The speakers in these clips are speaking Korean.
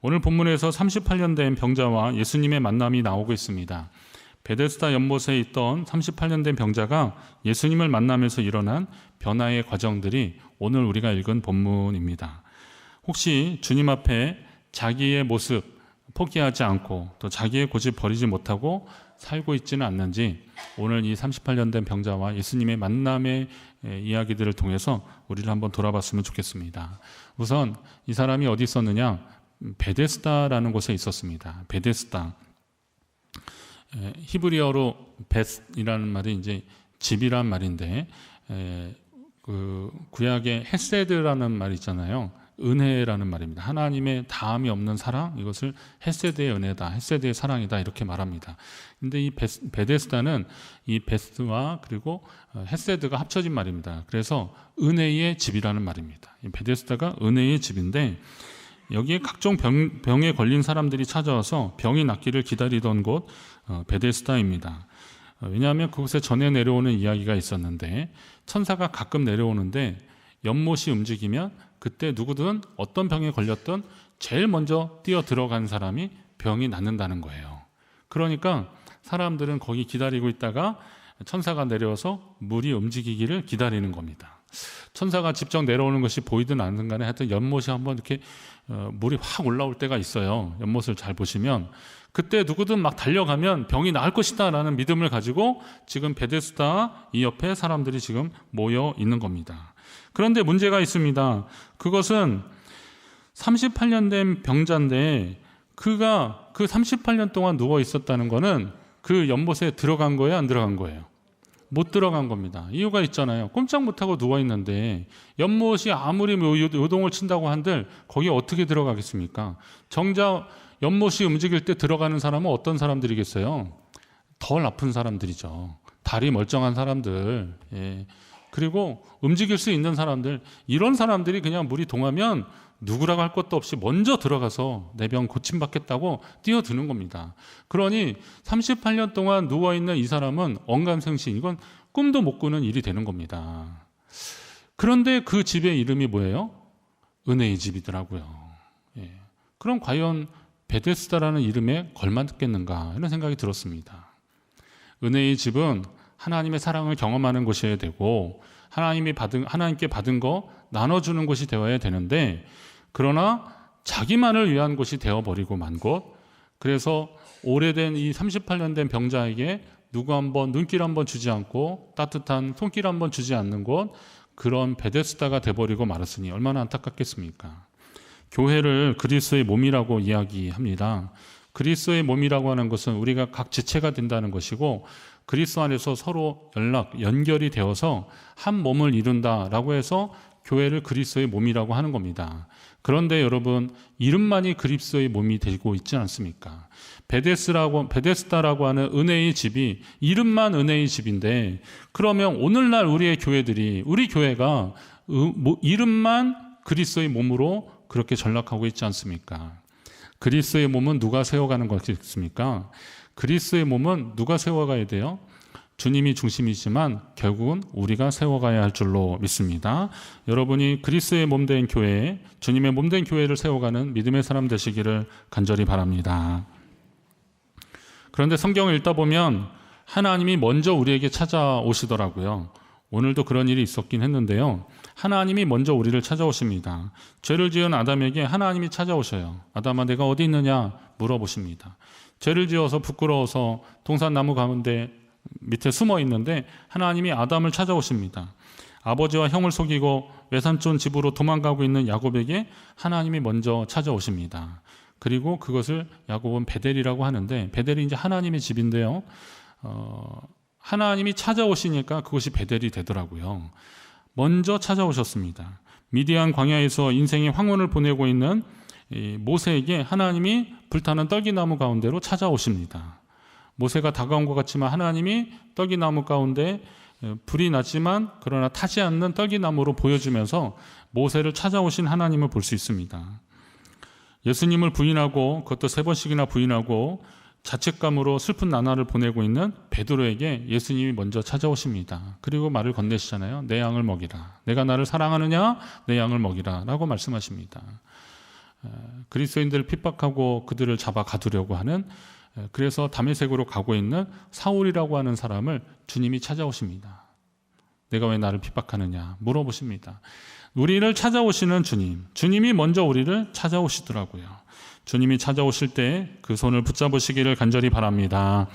오늘 본문에서 38년 된 병자와 예수님의 만남이 나오고 있습니다. 베데스다 연못에 있던 38년 된 병자가 예수님을 만나면서 일어난 변화의 과정들이 오늘 우리가 읽은 본문입니다. 혹시 주님 앞에 자기의 모습 포기하지 않고 또 자기의 고집 버리지 못하고 살고 있지는 않는지 오늘 이 38년 된 병자와 예수님의 만남의 이야기들을 통해서 우리를 한번 돌아봤으면 좋겠습니다. 우선 이 사람이 어디 있었느냐? 베데스다라는 곳에 있었습니다. 베데스다. 히브리어로 베스이라는 말이 이제 집이란 말인데 그 구약의 헤세드라는 말이 있잖아요. 은혜라는 말입니다. 하나님의 다함이 없는 사랑, 이것을 헤세드의 은혜다, 헤세드의 사랑이다 이렇게 말합니다. 근데 이 베데스다는 이 베스와 그리고 헤세드가 합쳐진 말입니다. 그래서 은혜의 집이라는 말입니다. 이 베데스다가 은혜의 집인데 여기에 각종 병에 걸린 사람들이 찾아와서 병이 낫기를 기다리던 곳 베데스다입니다. 왜냐하면 그곳에 전에 내려오는 이야기가 있었는데 천사가 가끔 내려오는데 연못이 움직이면 그때 누구든 어떤 병에 걸렸든 제일 먼저 뛰어 들어간 사람이 병이 낫는다는 거예요. 그러니까 사람들은 거기 기다리고 있다가 천사가 내려와서 물이 움직이기를 기다리는 겁니다. 천사가 직접 내려오는 것이 보이든 않든 간에 하여튼 연못이 한번 이렇게 물이 확 올라올 때가 있어요. 연못을 잘 보시면 그때 누구든 막 달려가면 병이 나을 것이다 라는 믿음을 가지고 지금 베데스다 이 옆에 사람들이 지금 모여 있는 겁니다. 그런데 문제가 있습니다. 그것은 38년 된 병자인데 그가 그 38년 동안 누워 있었다는 거는 그 연못에 들어간 거예요, 안 들어간 거예요? 못 들어간 겁니다. 이유가 있잖아요. 꼼짝 못하고 누워 있는데 연못이 아무리 요동을 친다고 한들 거기에 어떻게 들어가겠습니까? 정작 연못이 움직일 때 들어가는 사람은 어떤 사람들이겠어요? 덜 아픈 사람들이죠. 다리 멀쩡한 사람들, 그리고 움직일 수 있는 사람들, 이런 사람들이 그냥 물이 동하면 누구라고 할 것도 없이 먼저 들어가서 내 병 고침받겠다고 뛰어드는 겁니다. 그러니 38년 동안 누워있는 이 사람은 언감생심, 이건 꿈도 못 꾸는 일이 되는 겁니다. 그런데 그 집의 이름이 뭐예요? 은혜의 집이더라고요. 그럼 과연 베데스다라는 이름에 걸맞겠는가 이런 생각이 들었습니다. 은혜의 집은 하나님의 사랑을 경험하는 곳이어야 되고 하나님께 받은 거 나눠주는 곳이 되어야 되는데 그러나 자기만을 위한 곳이 되어버리고 만 곳, 그래서 오래된 이 38년 된 병자에게 누구 한번 눈길 한번 주지 않고 따뜻한 손길 한번 주지 않는 곳, 그런 베데스다가 돼버리고 말았으니 얼마나 안타깝겠습니까? 교회를 그리스도의 몸이라고 이야기합니다. 그리스도의 몸이라고 하는 것은 우리가 각 지체가 된다는 것이고 그리스도 안에서 서로 연결이 되어서 한 몸을 이룬다라고 해서 교회를 그리스도의 몸이라고 하는 겁니다. 그런데 여러분, 이름만이 그리스도의 몸이 되고 있지 않습니까? 베데스다라고 하는 은혜의 집이 이름만 은혜의 집인데 그러면 오늘날 우리 교회가 이름만 그리스도의 몸으로 그렇게 전락하고 있지 않습니까? 그리스도의 몸은 누가 세워가는 것이겠습니까? 그리스도의 몸은 누가 세워가야 돼요? 주님이 중심이지만 결국은 우리가 세워가야 할 줄로 믿습니다. 여러분이 그리스도의 몸된 교회, 주님의 몸된 교회를 세워가는 믿음의 사람 되시기를 간절히 바랍니다. 그런데 성경을 읽다 보면 하나님이 먼저 우리에게 찾아오시더라고요. 오늘도 그런 일이 있었긴 했는데요. 하나님이 먼저 우리를 찾아오십니다. 죄를 지은 아담에게 하나님이 찾아오셔요. 아담아, 내가 어디 있느냐 물어보십니다. 죄를 지어서 부끄러워서 동산나무 가운데 밑에 숨어 있는데 하나님이 아담을 찾아오십니다. 아버지와 형을 속이고 외삼촌 집으로 도망가고 있는 야곱에게 하나님이 먼저 찾아오십니다. 그리고 그것을 야곱은 베델이라고 하는데 베델이 이제 하나님의 집인데요. 하나님이 찾아오시니까 그것이 베델이 되더라고요. 먼저 찾아오셨습니다. 미디안 광야에서 인생의 황혼을 보내고 있는 모세에게 하나님이 불타는 떨기나무 가운데로 찾아오십니다. 모세가 다가온 것 같지만 하나님이 떨기나무 가운데 불이 났지만 그러나 타지 않는 떨기나무로 보여주면서 모세를 찾아오신 하나님을 볼 수 있습니다. 예수님을 부인하고 그것도 3번씩이나 부인하고 자책감으로 슬픈 나날을 보내고 있는 베드로에게 예수님이 먼저 찾아오십니다. 그리고 말을 건네시잖아요. 내 양을 먹이라. 내가 나를 사랑하느냐? 내 양을 먹이라 라고 말씀하십니다. 그리스도인들을 핍박하고 그들을 잡아 가두려고 하는, 그래서 다메섹으로 가고 있는 사울이라고 하는 사람을 주님이 찾아오십니다. 내가 왜 나를 핍박하느냐 물어보십니다. 우리를 찾아오시는 주님이 먼저 우리를 찾아오시더라고요. 주님이 찾아오실 때 그 손을 붙잡으시기를 간절히 바랍니다.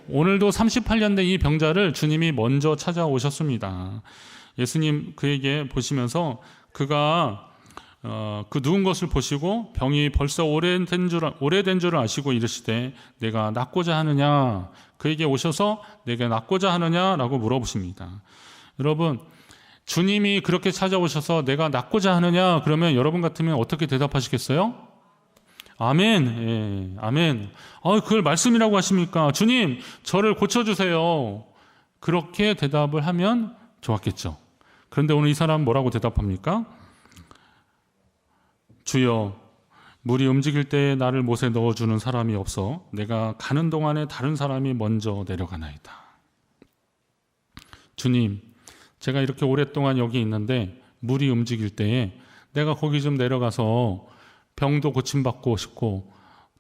오늘도 38년 된 이 병자를 주님이 먼저 찾아오셨습니다. 예수님 그에게 보시면서 그가 그 누운 것을 보시고 병이 벌써 오래된 줄 아시고 이르시되 내가 낫고자 하느냐, 그에게 오셔서 내가 낫고자 하느냐라고 물어보십니다. 여러분, 주님이 그렇게 찾아오셔서 내가 낫고자 하느냐 그러면 여러분 같으면 어떻게 대답하시겠어요? 아멘. 예, 아멘. 그걸 말씀이라고 하십니까? 주님, 저를 고쳐주세요. 그렇게 대답을 하면 좋았겠죠. 그런데 오늘 이 사람 뭐라고 대답합니까? 주여, 물이 움직일 때에 나를 못에 넣어주는 사람이 없어 내가 가는 동안에 다른 사람이 먼저 내려가나이다. 주님, 제가 이렇게 오랫동안 여기 있는데 물이 움직일 때에 내가 거기 좀 내려가서 병도 고침받고 싶고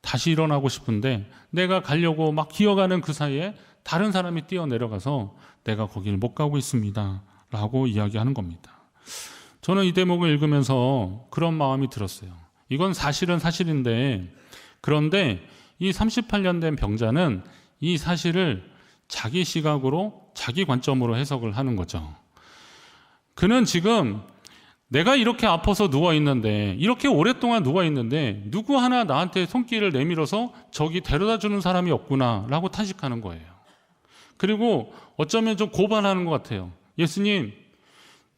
다시 일어나고 싶은데 내가 가려고 막 기어가는 그 사이에 다른 사람이 뛰어내려가서 내가 거기를 못 가고 있습니다 라고 이야기하는 겁니다. 저는 이 대목을 읽으면서 그런 마음이 들었어요. 이건 사실은 사실인데, 그런데 이 38년 된 병자는 이 사실을 자기 시각으로, 자기 관점으로 해석을 하는 거죠. 그는 지금 내가 이렇게 아파서 누워있는데, 이렇게 오랫동안 누워있는데 누구 하나 나한테 손길을 내밀어서 저기 데려다 주는 사람이 없구나 라고 탄식하는 거예요. 그리고 어쩌면 좀 고발하는 것 같아요. 예수님,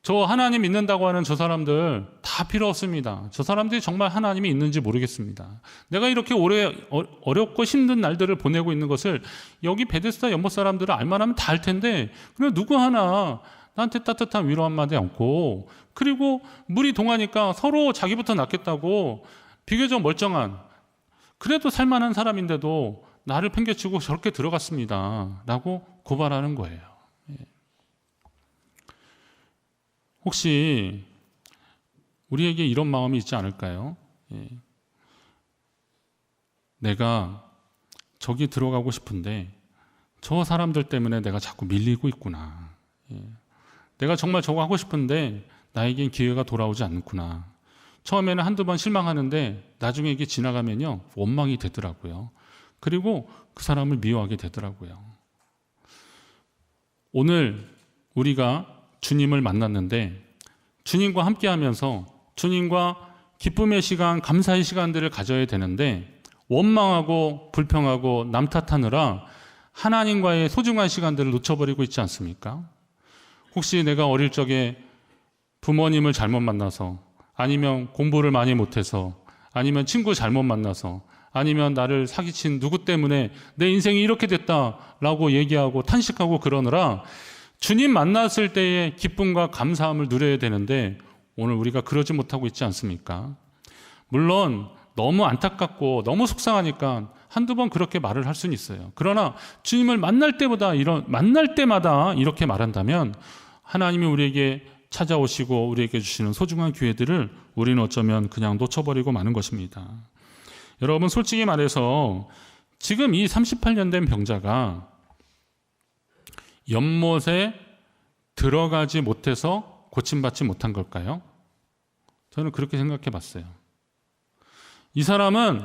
저 하나님 믿는다고 하는 저 사람들 다 필요 없습니다. 저 사람들이 정말 하나님이 있는지 모르겠습니다. 내가 이렇게 오래 어렵고 힘든 날들을 보내고 있는 것을 여기 베데스다 연못 사람들은 알만하면 다 알 텐데, 그냥 누구 하나 나한테 따뜻한 위로 한마디 않고, 그리고 물이 동하니까 서로 자기부터 낫겠다고 비교적 멀쩡한, 그래도 살만한 사람인데도 나를 팽개치고 저렇게 들어갔습니다 라고 고발하는 거예요. 혹시 우리에게 이런 마음이 있지 않을까요? 내가 저기 들어가고 싶은데 저 사람들 때문에 내가 자꾸 밀리고 있구나. 내가 정말 저거 하고 싶은데 나에겐 기회가 돌아오지 않구나. 처음에는 한두 번 실망하는데 나중에 이게 지나가면요 원망이 되더라고요. 그리고 그 사람을 미워하게 되더라고요. 오늘 우리가 주님을 만났는데 주님과 함께하면서 주님과 기쁨의 시간, 감사의 시간들을 가져야 되는데 원망하고 불평하고 남 탓하느라 하나님과의 소중한 시간들을 놓쳐버리고 있지 않습니까? 혹시 내가 어릴 적에 부모님을 잘못 만나서, 아니면 공부를 많이 못해서, 아니면 친구 잘못 만나서, 아니면 나를 사기친 누구 때문에 내 인생이 이렇게 됐다라고 얘기하고 탄식하고 그러느라 주님 만났을 때의 기쁨과 감사함을 누려야 되는데 오늘 우리가 그러지 못하고 있지 않습니까? 물론 너무 안타깝고 너무 속상하니까 한두 번 그렇게 말을 할 수는 있어요. 그러나 주님을 만날 때마다 이렇게 말한다면 하나님이 우리에게 찾아오시고 우리에게 주시는 소중한 기회들을 우리는 어쩌면 그냥 놓쳐버리고 마는 것입니다. 여러분, 솔직히 말해서 지금 이 38년 된 병자가 연못에 들어가지 못해서 고침받지 못한 걸까요? 저는 그렇게 생각해 봤어요. 이 사람은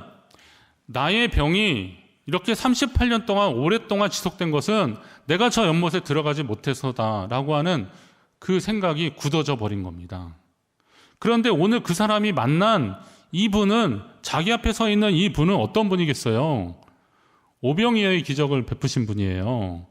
나의 병이 이렇게 38년 동안 오랫동안 지속된 것은 내가 저 연못에 들어가지 못해서다라고 하는 그 생각이 굳어져 버린 겁니다. 그런데 오늘 그 사람이 만난 이분은, 자기 앞에 서 있는 이분은 어떤 분이겠어요? 오병이어의 기적을 베푸신 분이에요.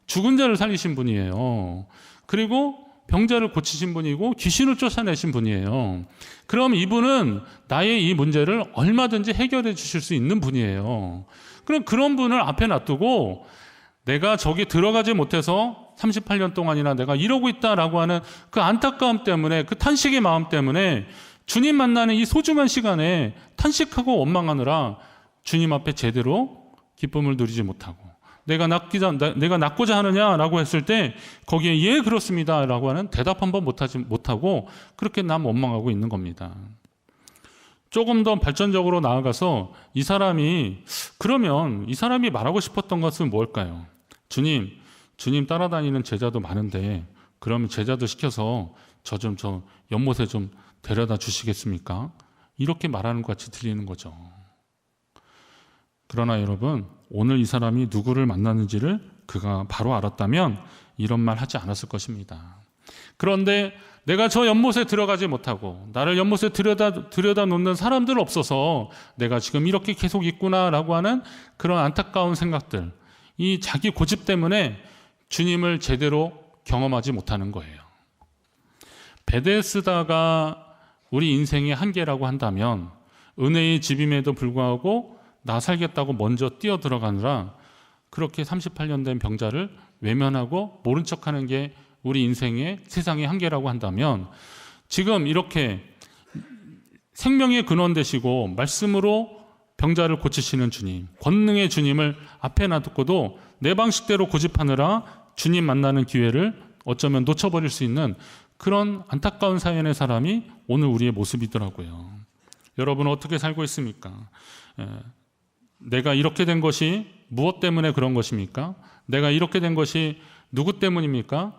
죽은 자를 살리신 분이에요. 그리고 병자를 고치신 분이고 귀신을 쫓아내신 분이에요. 그럼 이분은 나의 이 문제를 얼마든지 해결해 주실 수 있는 분이에요. 그럼 그런 분을 앞에 놔두고 내가 저기 들어가지 못해서 38년 동안이나 내가 이러고 있다라고 하는 그 안타까움 때문에, 그 탄식의 마음 때문에 주님 만나는 이 소중한 시간에 탄식하고 원망하느라 주님 앞에 제대로 기쁨을 누리지 못하고, 내가 낫고자 하느냐라고 했을 때 거기에 예 그렇습니다라고 하는 대답 한번 못하고 그렇게 남 원망하고 있는 겁니다. 조금 더 발전적으로 나아가서 그러면 이 사람이 말하고 싶었던 것은 뭘까요? 주님 따라다니는 제자도 많은데 그러면 제자도 시켜서 저 연못에 좀 데려다 주시겠습니까? 이렇게 말하는 것 같이 들리는 거죠. 그러나 여러분, 오늘 이 사람이 누구를 만났는지를 그가 바로 알았다면 이런 말 하지 않았을 것입니다. 그런데 내가 저 연못에 들어가지 못하고 나를 연못에 들여다 놓는 사람들 없어서 내가 지금 이렇게 계속 있구나라고 하는 그런 안타까운 생각들, 이 자기 고집 때문에 주님을 제대로 경험하지 못하는 거예요. 베데스다가 우리 인생의 한계라고 한다면 은혜의 집임에도 불구하고 나 살겠다고 먼저 뛰어들어가느라 그렇게 38년 된 병자를 외면하고 모른 척하는 게 우리 인생의 세상의 한계라고 한다면 지금 이렇게 생명의 근원 되시고 말씀으로 병자를 고치시는 주님, 권능의 주님을 앞에 놔두고도 내 방식대로 고집하느라 주님 만나는 기회를 어쩌면 놓쳐버릴 수 있는 그런 안타까운 사연의 사람이 오늘 우리의 모습이더라고요. 여러분은 어떻게 살고 있습니까? 내가 이렇게 된 것이 무엇 때문에 그런 것입니까? 내가 이렇게 된 것이 누구 때문입니까?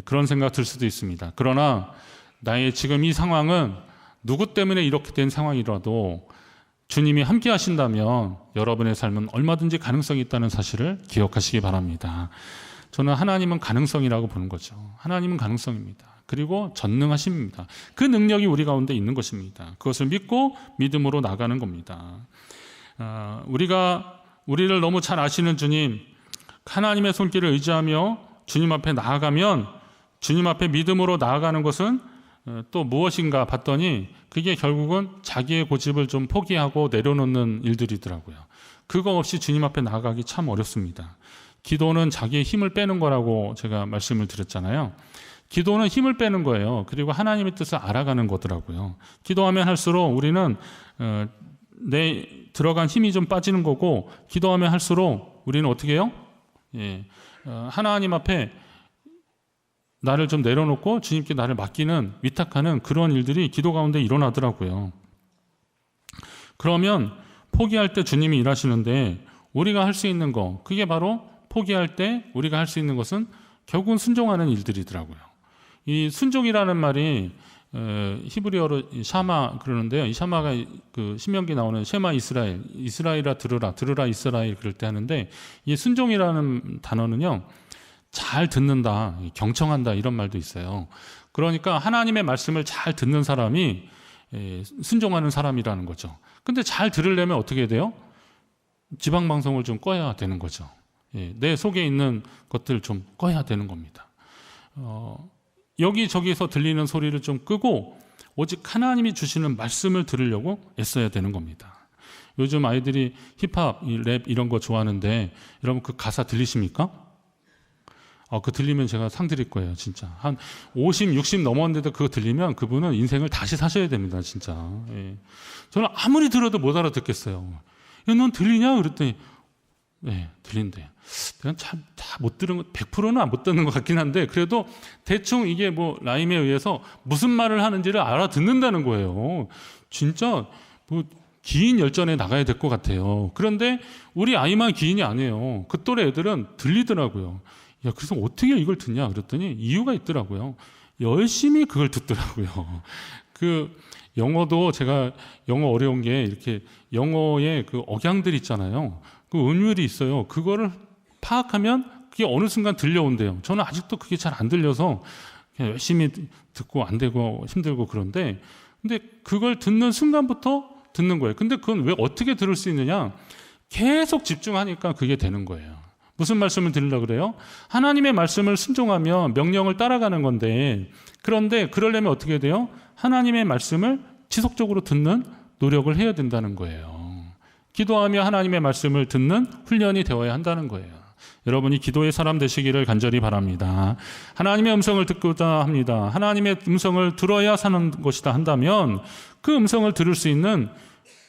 그런 생각 들 수도 있습니다. 그러나 나의 지금 이 상황은 누구 때문에 이렇게 된 상황이라도 주님이 함께 하신다면 여러분의 삶은 얼마든지 가능성이 있다는 사실을 기억하시기 바랍니다. 저는 하나님은 가능성이라고 보는 거죠. 하나님은 가능성입니다. 그리고 전능하십니다. 그 능력이 우리 가운데 있는 것입니다. 그것을 믿고 믿음으로 나가는 겁니다. 우리를 너무 잘 아시는 주님, 하나님의 손길을 의지하며 주님 앞에 나아가면 주님 앞에 믿음으로 나아가는 것은 또 무엇인가 봤더니 그게 결국은 자기의 고집을 좀 포기하고 내려놓는 일들이더라고요. 그거 없이 주님 앞에 나아가기 참 어렵습니다. 기도는 자기의 힘을 빼는 거라고 제가 말씀을 드렸잖아요. 기도는 힘을 빼는 거예요. 그리고 하나님의 뜻을 알아가는 거더라고요. 기도하면 할수록 우리는 내 들어간 힘이 좀 빠지는 거고, 기도하면 할수록 우리는 어떻게 해요? 하나님 앞에 나를 좀 내려놓고 주님께 나를 맡기는, 위탁하는 그런 일들이 기도 가운데 일어나더라고요. 그러면 포기할 때 주님이 일하시는데 우리가 할 수 있는 거, 그게 바로 포기할 때 우리가 할 수 있는 것은 결국은 순종하는 일들이더라고요. 이 순종이라는 말이 히브리어로 샤마 그러는데요. 이 샤마가 그 신명기 나오는 쉐마 이스라엘아 들으라 이스라엘 그럴 때 하는데, 이 순종이라는 단어는요, 잘 듣는다, 경청한다 이런 말도 있어요. 그러니까 하나님의 말씀을 잘 듣는 사람이 순종하는 사람이라는 거죠. 근데 잘 들으려면 어떻게 돼요? 지방방송을 좀 꺼야 되는 거죠. 내 속에 있는 것들 좀 꺼야 되는 겁니다. 여기저기서 들리는 소리를 좀 끄고 오직 하나님이 주시는 말씀을 들으려고 애써야 되는 겁니다. 요즘 아이들이 힙합, 랩 이런 거 좋아하는데 여러분 그 가사 들리십니까? 그거 들리면 제가 상 드릴 거예요, 진짜. 한 50, 60 넘었는데도 그거 들리면 그분은 인생을 다시 사셔야 됩니다, 진짜. 저는 아무리 들어도 못 알아듣겠어요. 야, 넌 들리냐? 그랬더니 들린대. 내가 참 다 못 들은 거, 100%는 못 듣는 것 같긴 한데, 그래도 대충 이게 뭐 라임에 의해서 무슨 말을 하는지를 알아듣는다는 거예요. 진짜 뭐 기인 열전에 나가야 될 것 같아요. 그런데 우리 아이만 기인이 아니에요. 그 또래 애들은 들리더라고요. 야, 그래서 어떻게 이걸 듣냐? 그랬더니 이유가 있더라고요. 열심히 그걸 듣더라고요. 그 영어도 제가 영어 어려운 게 이렇게 영어의 그 억양들 있잖아요. 그 음율이 있어요. 그거를 파악하면 그게 어느 순간 들려온대요. 저는 아직도 그게 잘 안 들려서 그냥 열심히 듣고 안 되고 힘들고 그런데, 근데 그걸 듣는 순간부터 듣는 거예요. 근데 그건 왜 어떻게 들을 수 있느냐? 계속 집중하니까 그게 되는 거예요. 무슨 말씀을 들으려고 그래요? 하나님의 말씀을 순종하면 명령을 따라가는 건데, 그런데 그러려면 어떻게 돼요? 하나님의 말씀을 지속적으로 듣는 노력을 해야 된다는 거예요. 기도하며 하나님의 말씀을 듣는 훈련이 되어야 한다는 거예요. 여러분이 기도의 사람 되시기를 간절히 바랍니다. 하나님의 음성을 듣고자 합니다. 하나님의 음성을 들어야 사는 것이다 한다면 그 음성을 들을 수 있는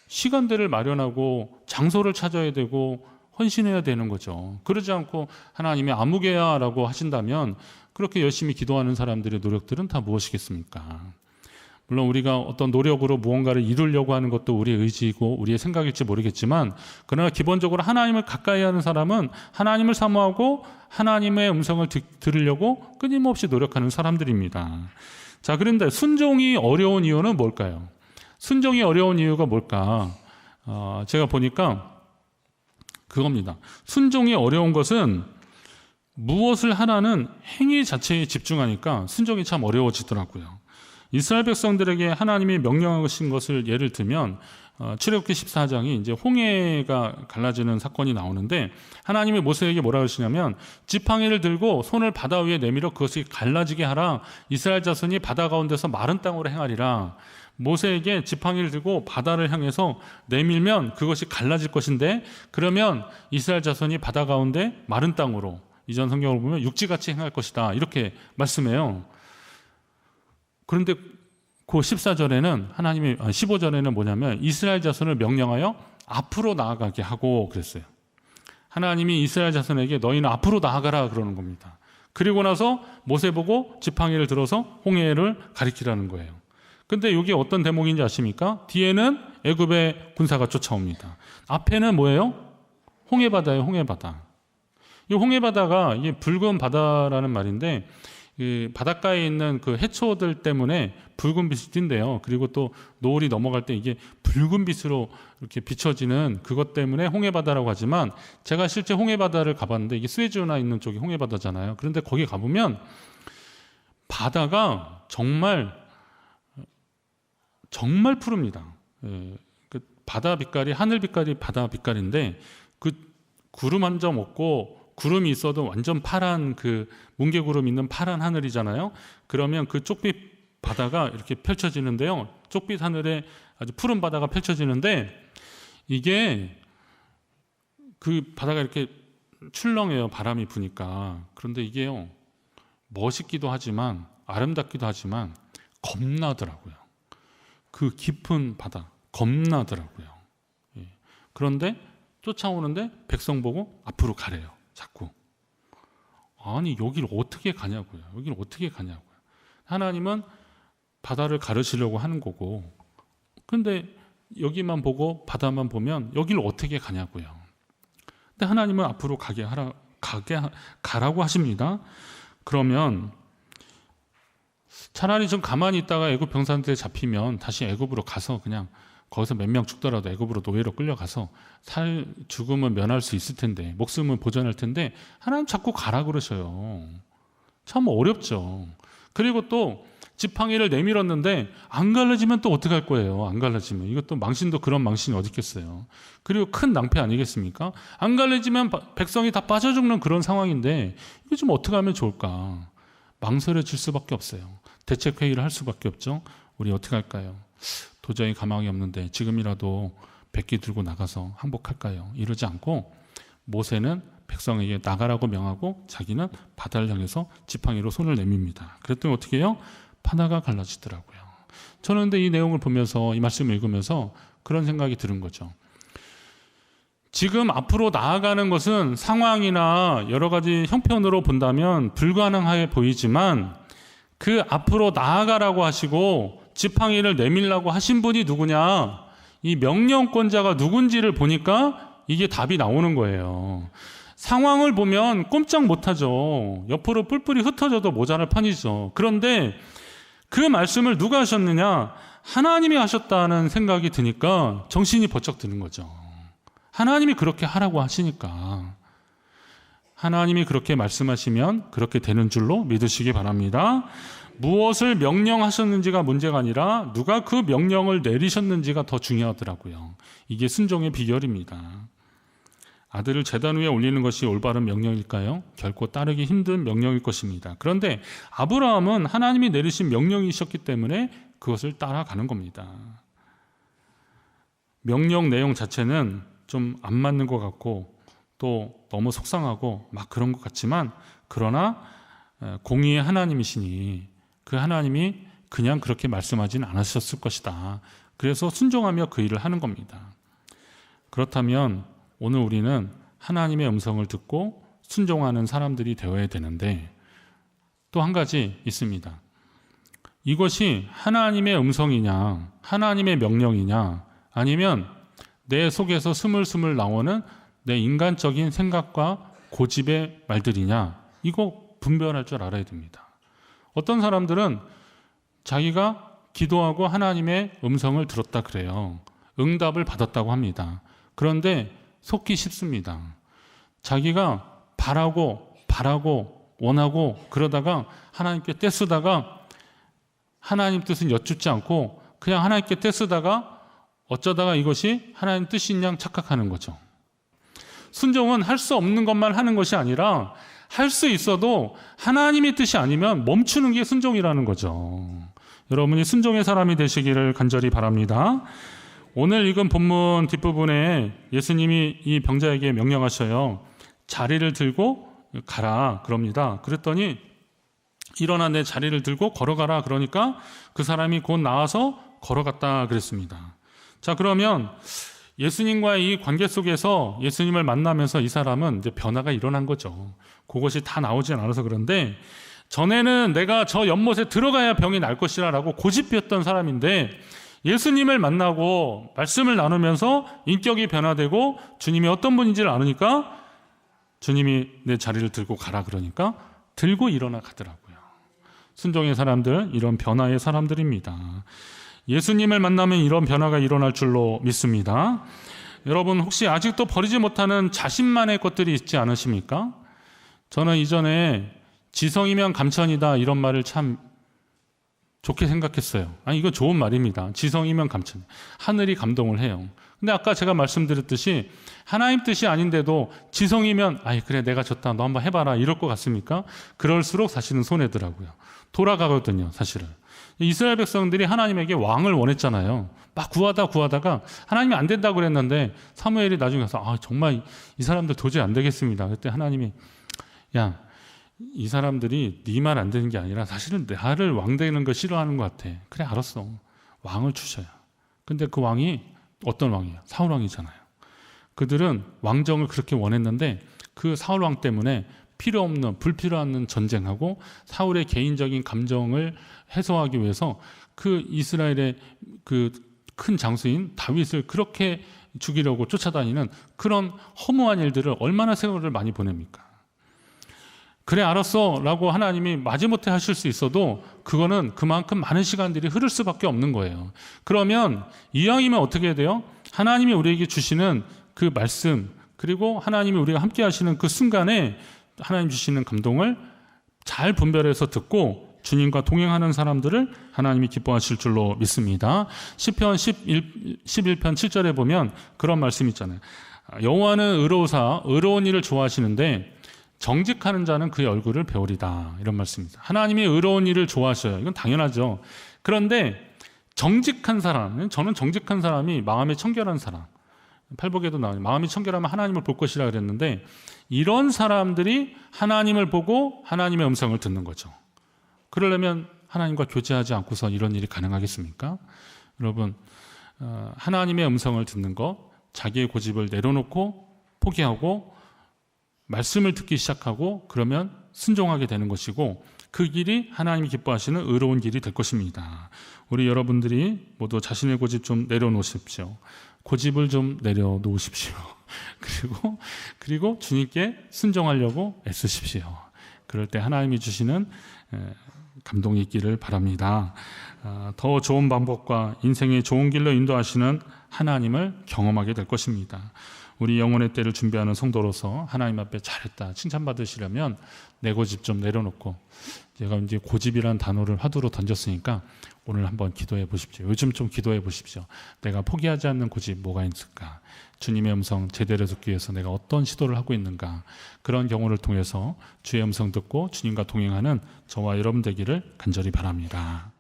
시간들을 마련하고 장소를 찾아야 되고 헌신해야 되는 거죠. 그러지 않고 하나님이 아무개야라고 하신다면 그렇게 열심히 기도하는 사람들의 노력들은 다 무엇이겠습니까? 물론 우리가 어떤 노력으로 무언가를 이루려고 하는 것도 우리의 의지이고 우리의 생각일지 모르겠지만, 그러나 기본적으로 하나님을 가까이 하는 사람은 하나님을 사모하고 하나님의 음성을 들으려고 끊임없이 노력하는 사람들입니다. 자, 그런데 순종이 어려운 이유는 뭘까요? 순종이 어려운 이유가 뭘까? 제가 보니까 그겁니다. 순종이 어려운 것은 무엇을 하나는 행위 자체에 집중하니까 순종이 참 어려워지더라고요. 이스라엘 백성들에게 하나님이 명령하신 것을 예를 들면 출애굽기 14장이 이제 홍해가 갈라지는 사건이 나오는데, 하나님이 모세에게 뭐라 하시냐면 지팡이를 들고 손을 바다 위에 내밀어 그것이 갈라지게 하라. 이스라엘 자손이 바다 가운데서 마른 땅으로 행하리라. 모세에게 지팡이를 들고 바다를 향해서 내밀면 그것이 갈라질 것인데, 그러면 이스라엘 자손이 바다 가운데 마른 땅으로, 이전 성경을 보면 육지같이 행할 것이다, 이렇게 말씀해요. 그런데 그 14절에는 하나님이 15절에는 뭐냐면 이스라엘 자손을 명령하여 앞으로 나아가게 하고 그랬어요. 하나님이 이스라엘 자손에게 너희는 앞으로 나아가라 그러는 겁니다. 그리고 나서 모세 보고 지팡이를 들어서 홍해를 가리키라는 거예요. 근데 이게 어떤 대목인지 아십니까? 뒤에는 애굽의 군사가 쫓아옵니다. 앞에는 뭐예요? 홍해바다예요. 홍해바다. 이 홍해바다가 이게 붉은 바다라는 말인데, 그 바닷가에 있는 그 해초들 때문에 붉은 빛이 띈대요. 그리고 또 노을이 넘어갈 때 이게 붉은 빛으로 이렇게 비춰지는 그것 때문에 홍해바다라고 하지만, 제가 실제 홍해바다를 가봤는데 이게 스웨즈나 있는 쪽이 홍해바다잖아요. 그런데 거기 가보면 바다가 정말 푸릅니다. 그 바다 빛깔이 하늘 빛깔이 바다 빛깔인데, 그 구름 한 점 없고 구름이 있어도 완전 파란, 그 뭉게구름 있는 파란 하늘이잖아요. 그러면 그 쪽빛 바다가 이렇게 펼쳐지는데요. 쪽빛 하늘에 아주 푸른 바다가 펼쳐지는데, 이게 그 바다가 이렇게 출렁해요. 바람이 부니까. 그런데 이게요, 멋있기도 하지만 아름답기도 하지만 겁나더라고요. 그 깊은 바다 겁나더라고요. 예. 그런데 쫓아오는데 백성 보고 앞으로 가래요. 자꾸. 아니, 여기를 어떻게 가냐고요. 여기를 어떻게 가냐고요. 하나님은 바다를 가르치려고 하는 거고, 근데 여기만 보고 바다만 보면 여기를 어떻게 가냐고요. 근데 하나님은 앞으로 가라고 하십니다. 그러면 차라리 좀 가만히 있다가 애굽 병사한테 잡히면 다시 애굽으로 가서 그냥 거기서 몇 명 죽더라도 애굽으로 노예로 끌려가서 죽음은 면할 수 있을 텐데, 목숨은 보존할 텐데, 하나님 자꾸 가라 그러셔요. 참 어렵죠. 그리고 또 지팡이를 내밀었는데 안 갈라지면 또 어떡할 거예요. 안 갈라지면 이것도 망신도 그런 망신이 어디 있겠어요. 그리고 큰 낭패 아니겠습니까? 안 갈라지면 백성이 다 빠져 죽는 그런 상황인데, 이거 좀 어떻게 하면 좋을까? 망설여질 수밖에 없어요. 대책회의를 할 수밖에 없죠. 우리 어떻게 할까요? 도저히 가망이 없는데 지금이라도 백기 들고 나가서 항복할까요? 이러지 않고 모세는 백성에게 나가라고 명하고 자기는 바다를 향해서 지팡이로 손을 내밉니다. 그랬더니 어떻게 해요? 바다가 갈라지더라고요. 저는 근데 이 내용을 보면서, 이 말씀을 읽으면서 그런 생각이 드는 거죠. 지금 앞으로 나아가는 것은 상황이나 여러 가지 형편으로 본다면 불가능하게 보이지만, 그 앞으로 나아가라고 하시고 지팡이를 내밀라고 하신 분이 누구냐, 이 명령권자가 누군지를 보니까 이게 답이 나오는 거예요. 상황을 보면 꼼짝 못하죠. 옆으로 뿔뿔이 흩어져도 모자랄 판이죠. 그런데 그 말씀을 누가 하셨느냐? 하나님이 하셨다는 생각이 드니까 정신이 번쩍 드는 거죠. 하나님이 그렇게 하라고 하시니까. 하나님이 그렇게 말씀하시면 그렇게 되는 줄로 믿으시기 바랍니다. 무엇을 명령하셨는지가 문제가 아니라 누가 그 명령을 내리셨는지가 더 중요하더라고요. 이게 순종의 비결입니다. 아들을 제단 위에 올리는 것이 올바른 명령일까요? 결코 따르기 힘든 명령일 것입니다. 그런데 아브라함은 하나님이 내리신 명령이셨기 때문에 그것을 따라가는 겁니다. 명령 내용 자체는 좀 안 맞는 것 같고 또 너무 속상하고 막 그런 것 같지만, 그러나 공의의 하나님이시니 그 하나님이 그냥 그렇게 말씀하지는 않으셨을 것이다. 그래서 순종하며 그 일을 하는 겁니다. 그렇다면 오늘 우리는 하나님의 음성을 듣고 순종하는 사람들이 되어야 되는데, 또 한 가지 있습니다. 이것이 하나님의 음성이냐, 하나님의 명령이냐, 아니면 내 속에서 스물스물 나오는 내 인간적인 생각과 고집의 말들이냐, 이거 분별할 줄 알아야 됩니다. 어떤 사람들은 자기가 기도하고 하나님의 음성을 들었다 그래요. 응답을 받았다고 합니다. 그런데 속기 쉽습니다. 자기가 바라고 원하고 그러다가 하나님께 떼쓰다가 하나님 뜻은 여쭙지 않고 그냥 하나님께 떼쓰다가 어쩌다가 이것이 하나님 뜻인 양 착각하는 거죠. 순종은 할 수 없는 것만 하는 것이 아니라 할 수 있어도 하나님의 뜻이 아니면 멈추는 게 순종이라는 거죠. 여러분이 순종의 사람이 되시기를 간절히 바랍니다. 오늘 읽은 본문 뒷부분에 예수님이 이 병자에게 명령하셔요. 자리를 들고 가라 그럽니다. 그랬더니 일어나 내 자리를 들고 걸어가라 그러니까 그 사람이 곧 나와서 걸어갔다 그랬습니다. 자, 그러면 예수님과의 이 관계 속에서 예수님을 만나면서 이 사람은 이제 변화가 일어난 거죠. 그것이 다 나오진 않아서 그런데 전에는 내가 저 연못에 들어가야 병이 날 것이라고 고집했던 사람인데 예수님을 만나고 말씀을 나누면서 인격이 변화되고 주님이 어떤 분인지를 아니까 주님이 내 자리를 들고 가라 그러니까 들고 일어나 가더라고요. 순종의 사람들, 이런 변화의 사람들입니다. 예수님을 만나면 이런 변화가 일어날 줄로 믿습니다. 여러분 혹시 아직도 버리지 못하는 자신만의 것들이 있지 않으십니까? 저는 이전에 지성이면 감천이다 이런 말을 참 좋게 생각했어요. 아니 이거 좋은 말입니다. 지성이면 감천. 하늘이 감동을 해요. 근데 아까 제가 말씀드렸듯이 하나님 뜻이 아닌데도 지성이면 아이 그래 내가 졌다 너 한번 해봐라 이럴 것 같습니까? 그럴수록 사실은 손해더라고요. 돌아가거든요 사실은. 이스라엘 백성들이 하나님에게 왕을 원했잖아요. 막 구하다가 하나님이 안 된다고 그랬는데 사무엘이 나중에 가서 아 정말 이 사람들 도저히 안 되겠습니다. 그때 하나님이 야 이 사람들이 네 말 안 되는 게 아니라 사실은 나를 왕 되는 거 싫어하는 것 같아. 그래 알았어. 왕을 주셔요. 근데 그 왕이 어떤 왕이에요? 사울 왕이잖아요. 그들은 왕정을 그렇게 원했는데 그 사울 왕 때문에 필요 없는 불필요한 전쟁하고 사울의 개인적인 감정을 해소하기 위해서 그 이스라엘의 그 큰 장수인 다윗을 그렇게 죽이려고 쫓아다니는 그런 허무한 일들을 얼마나 세월을 많이 보냅니까? 그래 알았어 라고 하나님이 마지못해 하실 수 있어도 그거는 그만큼 많은 시간들이 흐를 수밖에 없는 거예요. 그러면 이왕이면 어떻게 해야 돼요? 하나님이 우리에게 주시는 그 말씀 그리고 하나님이 우리가 함께 하시는 그 순간에 하나님 주시는 감동을 잘 분별해서 듣고 주님과 동행하는 사람들을 하나님이 기뻐하실 줄로 믿습니다. 시편 11편 7절에 보면 그런 말씀이 있잖아요. 여호와는 의로우사 의로운 일을 좋아하시는데 정직하는 자는 그의 얼굴을 배우리다 이런 말씀입니다. 하나님이 의로운 일을 좋아하셔요. 이건 당연하죠. 그런데 정직한 사람, 저는 정직한 사람이 마음에 청결한 사람, 팔복에도 나와요. 마음이 청결하면 하나님을 볼 것이라 그랬는데 이런 사람들이 하나님을 보고 하나님의 음성을 듣는 거죠. 그러려면 하나님과 교제하지 않고서 이런 일이 가능하겠습니까? 여러분 하나님의 음성을 듣는 것, 자기의 고집을 내려놓고 포기하고 말씀을 듣기 시작하고 그러면 순종하게 되는 것이고 그 길이 하나님이 기뻐하시는 의로운 길이 될 것입니다. 우리 여러분들이 모두 자신의 고집 좀 내려놓으십시오. 고집을 좀 내려놓으십시오. 그리고 주님께 순종하려고 애쓰십시오. 그럴 때 하나님이 주시는 감동이 있기를 바랍니다. 더 좋은 방법과 인생의 좋은 길로 인도하시는 하나님을 경험하게 될 것입니다. 우리 영혼의 때를 준비하는 성도로서 하나님 앞에 잘했다 칭찬받으시려면 내 고집 좀 내려놓고 제가 이제 고집이란 단어를 화두로 던졌으니까 오늘 한번 기도해 보십시오. 요즘 좀 기도해 보십시오. 내가 포기하지 않는 고집 뭐가 있을까? 주님의 음성 제대로 듣기 위해서 내가 어떤 시도를 하고 있는가? 그런 경우를 통해서 주의 음성 듣고 주님과 동행하는 저와 여러분 되기를 간절히 바랍니다.